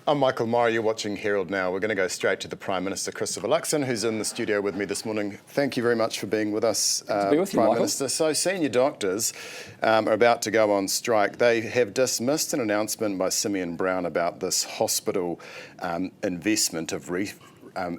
I'm Michael Morrow, you're watching Herald Now. We're going to go straight to the Prime Minister Christopher Luxon, who's in the studio with me this morning. Thank you very much for being with us, to be with you, Prime Michael. Minister. So senior doctors are about to go on strike. They have dismissed an announcement by Simeon Brown about this hospital investment of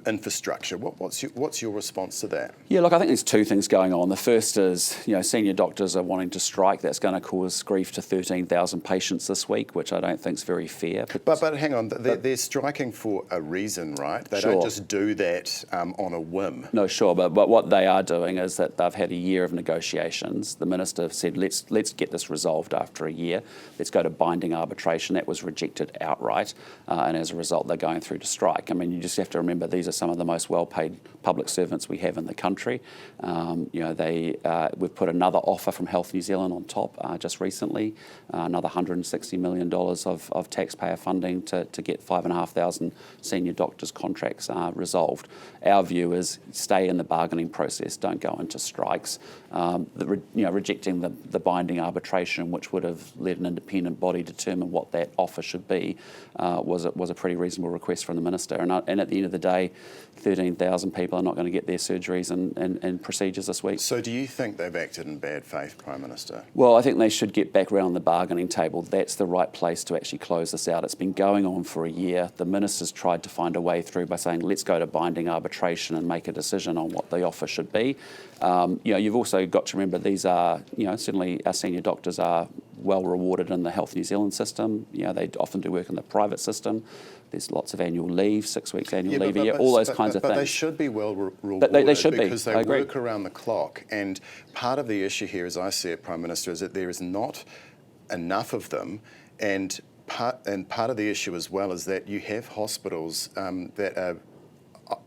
infrastructure. What's your response to that? Yeah, look, I think there's two things going on. The first is, senior doctors are wanting to strike. That's going to cause grief to 13,000 patients this week, which I don't think is very fair. But hang on, they're striking for a reason, right? They don't just do that on a whim. No, sure, but what they are doing is that they've had a year of negotiations. The minister said, let's get this resolved after a year. Let's go to binding arbitration. That was rejected outright, and as a result, they're going through to strike. I mean, you just have to remember these are some of the most well-paid public servants we have in the country. We've put another offer from Health New Zealand on top just recently, another $160 million of taxpayer funding to get 5,500 senior doctors' contracts resolved. Our view is stay in the bargaining process, don't go into strikes. Rejecting the binding arbitration, which would have let an independent body determine what that offer should be, was a pretty reasonable request from the minister. And at the end of the day, 13,000 people are not going to get their surgeries and procedures this week. So do you think they've acted in bad faith, Prime Minister? Well, I think they should get back around the bargaining table. That's the right place to actually close this out. It's been going on for a year. The minister's tried to find a way through by saying, let's go to binding arbitration and make a decision on what the offer should be. You've also got to remember these are, certainly our senior doctors are well rewarded in the Health New Zealand system. They often do work in the private system. There's lots of annual leave, 6 weeks annual leave a year, all those kinds of things. But they should be well rewarded they should because be. they work around the clock. And part of the issue here, as I see it, Prime Minister, is that there is not enough of them. And part of the issue as well is that you have hospitals that are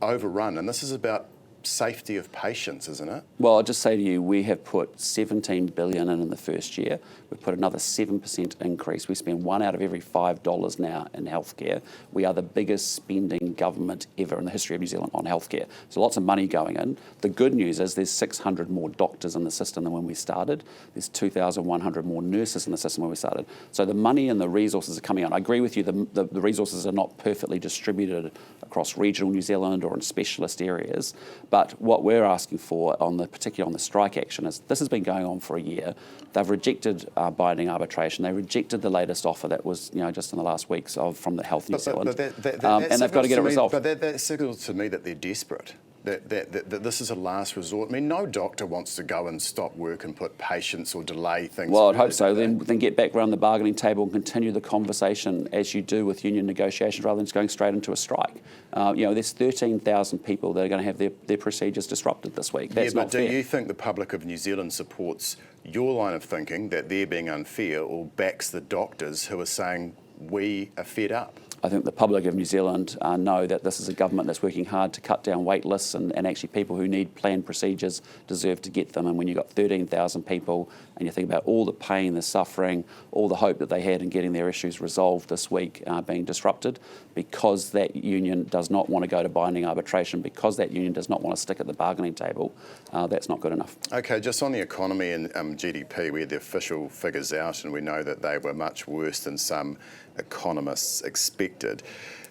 overrun. And this is about safety of patients, isn't it? Well, I'll just say to you, we have put $17 billion in the first year. We've put another 7% increase. We spend $1 out of every $5 now in healthcare. We are the biggest spending government ever in the history of New Zealand on healthcare. So lots of money going in. The good news is there's 600 more doctors in the system than when we started. There's 2,100 more nurses in the system when we started. So the money and the resources are coming out. I agree with you, the resources are not perfectly distributed across regional New Zealand or in specialist areas. But what we're asking for, particularly on the strike action, is this has been going on for a year. They've rejected binding arbitration. They rejected the latest offer that was, just in the last weeks from the Health New Zealand, and they've got to get it resolved. But that signals to me that they're desperate. That this is a last resort. I mean, no doctor wants to go and stop work and put patients or delay things. Well, I'd hope so. Then get back around the bargaining table and continue the conversation as you do with union negotiations rather than just going straight into a strike. There's 13,000 people that are going to have their procedures disrupted this week. That's not fair. Do you think the public of New Zealand supports your line of thinking that they're being unfair, or backs the doctors who are saying we are fed up? I think the public of New Zealand know that this is a government that's working hard to cut down wait lists, and actually people who need planned procedures deserve to get them. And when you've got 13,000 people and you think about all the pain, the suffering, all the hope that they had in getting their issues resolved this week being disrupted because that union does not want to go to binding arbitration, because that union does not want to stick at the bargaining table, that's not good enough. Okay, just on the economy and GDP, we had the official figures out and we know that they were much worse than some economists expected.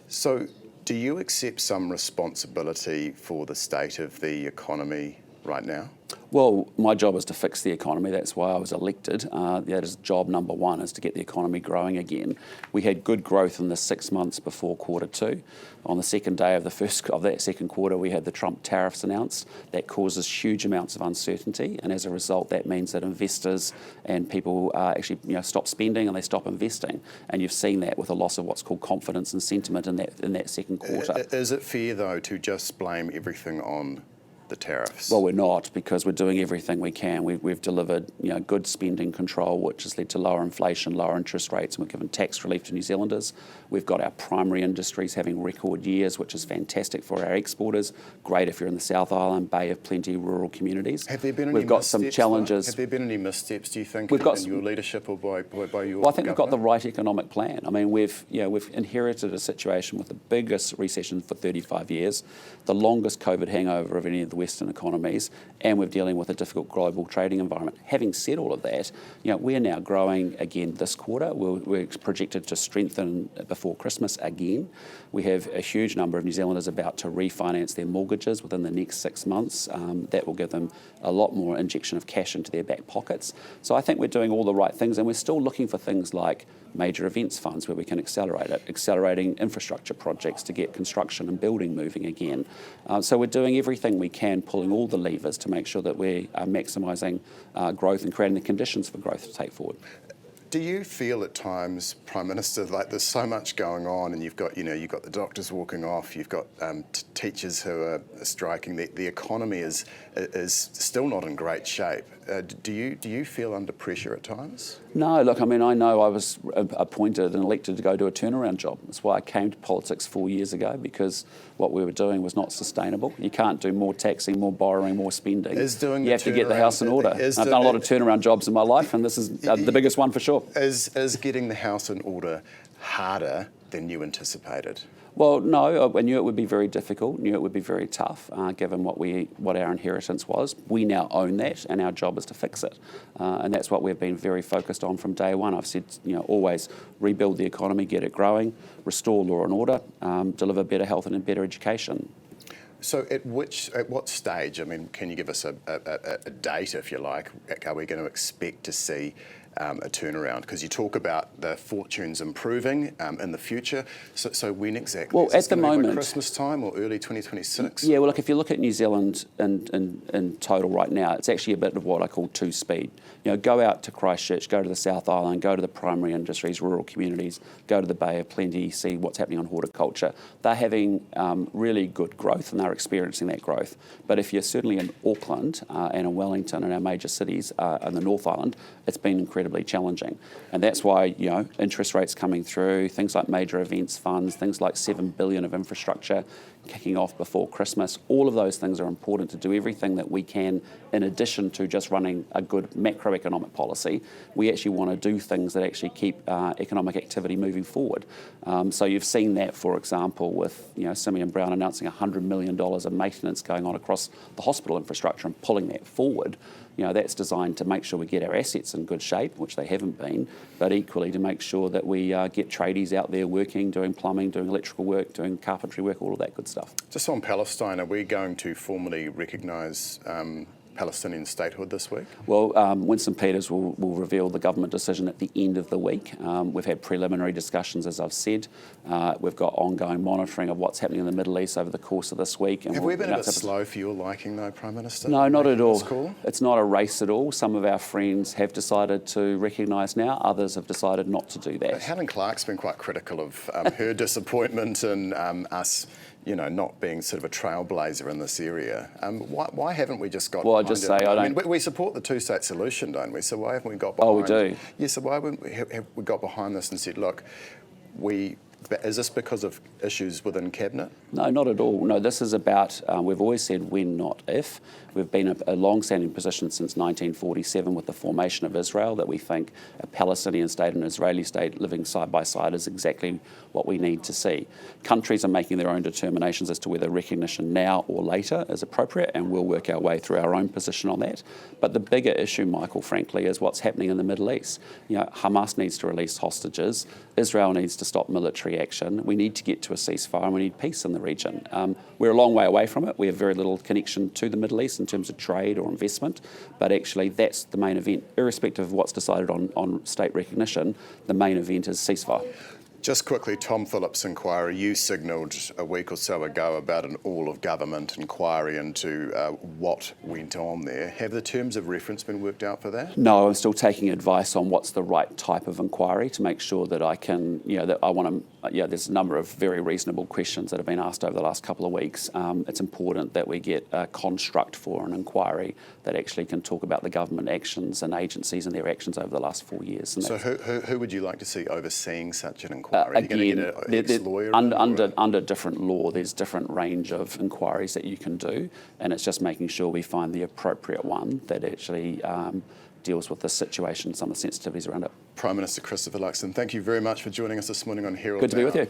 So do you accept some responsibility for the state of the economy right now? Well, my job is to fix the economy. That's why I was elected. That is job number one, is to get the economy growing again. We had good growth in the 6 months before Q2. On the second day of that second quarter, we had the Trump tariffs announced. That causes huge amounts of uncertainty, and as a result, that means that investors and people actually stop spending and they stop investing. And you've seen that with a loss of what's called confidence and sentiment in that second quarter. Is it fair, though, to just blame everything on the tariffs? Well, we're not, because we're doing everything we can. We've delivered good spending control, which has led to lower inflation, lower interest rates, and we've given tax relief to New Zealanders. We've got our primary industries having record years, which is fantastic for our exporters. Great if you're in the South Island, Bay of Plenty, rural communities. Have there been any We've got some challenges. Have there been any missteps, do you think, in your leadership or by your Well, I think we've got the right economic plan. I mean, we've inherited a situation with the biggest recession for 35 years, the longest COVID hangover of any of the Western economies, and we're dealing with a difficult global trading environment. Having said all of that, we're now growing again this quarter. We're projected to strengthen before Christmas again. We have a huge number of New Zealanders about to refinance their mortgages within the next 6 months. That will give them a lot more injection of cash into their back pockets. So I think we're doing all the right things, and we're still looking for things like major events funds where we can accelerate it, accelerating infrastructure projects to get construction and building moving again. So we're doing everything we can, pulling all the levers to make sure that we are maximising growth and creating the conditions for growth to take forward. Do you feel at times, Prime Minister, like there's so much going on, and you've got the doctors walking off, you've got teachers who are striking. The economy is still not in great shape. Do you feel under pressure at times? No, look, I know I was appointed and elected to go do a turnaround job. That's why I came to politics 4 years ago, because what we were doing was not sustainable. You can't do more taxing, more borrowing, more spending. You have to get the house in order. I've done a lot of turnaround jobs in my life, and this is the biggest one for sure. Is getting the house in order harder than you anticipated? Well, no, I knew it would be very difficult, knew it would be very tough, given what our inheritance was. We now own that, and our job is to fix it. And that's what we've been very focused on from day one. I've said, always rebuild the economy, get it growing, restore law and order, deliver better health and better education. So at what stage, can you give us a date, if you like, are we going to expect to see a turnaround? Because you talk about the fortunes improving in the future. So when exactly? Well, is at the moment, Christmas time or early 2026? Yeah, well, look, if you look at New Zealand in total right now, it's actually a bit of what I call two-speed. Go out to Christchurch, go to the South Island, go to the primary industries, rural communities, go to the Bay of Plenty, see what's happening on horticulture. They're having really good growth, and they're experiencing that growth. But if you're certainly in Auckland and in Wellington and our major cities in the North Island, it's been incredibly challenging. And that's why, interest rates coming through, things like major events funds, things like $7 billion of infrastructure kicking off before Christmas, all of those things are important to do everything that we can in addition to just running a good macroeconomic policy. We actually want to do things that actually keep economic activity moving forward. So you've seen that, for example, with Simeon Brown announcing $100 million of maintenance going on across the hospital infrastructure and pulling that forward. That's designed to make sure we get our assets in good shape, which they haven't been, but equally to make sure that we get tradies out there working, doing plumbing, doing electrical work, doing carpentry work, all of that good stuff. Just on Palestine, are we going to formally recognise Palestinian statehood this week? Well, Winston Peters will reveal the government decision at the end of the week. We've had preliminary discussions, as I've said. We've got ongoing monitoring of what's happening in the Middle East over the course of this week. And have we been a bit slow for your liking, though, Prime Minister? No, not at all. It's not a race at all. Some of our friends have decided to recognise now. Others have decided not to do that. But Helen Clark's been quite critical of her disappointment and us not being sort of a trailblazer in this area. Why haven't we just got Well, I just say I don't... we support the two-state solution, don't we? So why haven't we got behind... Oh, we do. Yeah, so why haven't we got behind this and said, look, is this because of issues within Cabinet? No, not at all. No, this is about, we've always said when, not if. We've been a long-standing position since 1947 with the formation of Israel that we think a Palestinian state and an Israeli state living side by side is exactly what we need to see. Countries are making their own determinations as to whether recognition now or later is appropriate, and we'll work our way through our own position on that. But the bigger issue, Michael, frankly, is what's happening in the Middle East. Hamas needs to release hostages. Israel needs to stop military action. We need to get to a ceasefire, and we need peace in the region. We're a long way away from it. We have very little connection to the Middle East in terms of trade or investment, but actually that's the main event. Irrespective of what's decided on state recognition, the main event is ceasefire. Just quickly, Tom Phillips inquiry. You signalled a week or so ago about an all-of-government inquiry into what went on there. Have the terms of reference been worked out for that? No, I'm still taking advice on what's the right type of inquiry to make sure that I can, that I want to, there's a number of very reasonable questions that have been asked over the last couple of weeks. It's important that we get a construct for an inquiry that actually can talk about the government actions and agencies and their actions over the last 4 years. And so who would you like to see overseeing such an inquiry? Again, ex-lawyer under different law, there's different range of inquiries that you can do, and it's just making sure we find the appropriate one that actually deals with the situation, some of the sensitivities around it. Prime Minister Christopher Luxon, thank you very much for joining us this morning on Herald NOW. Good to be with you.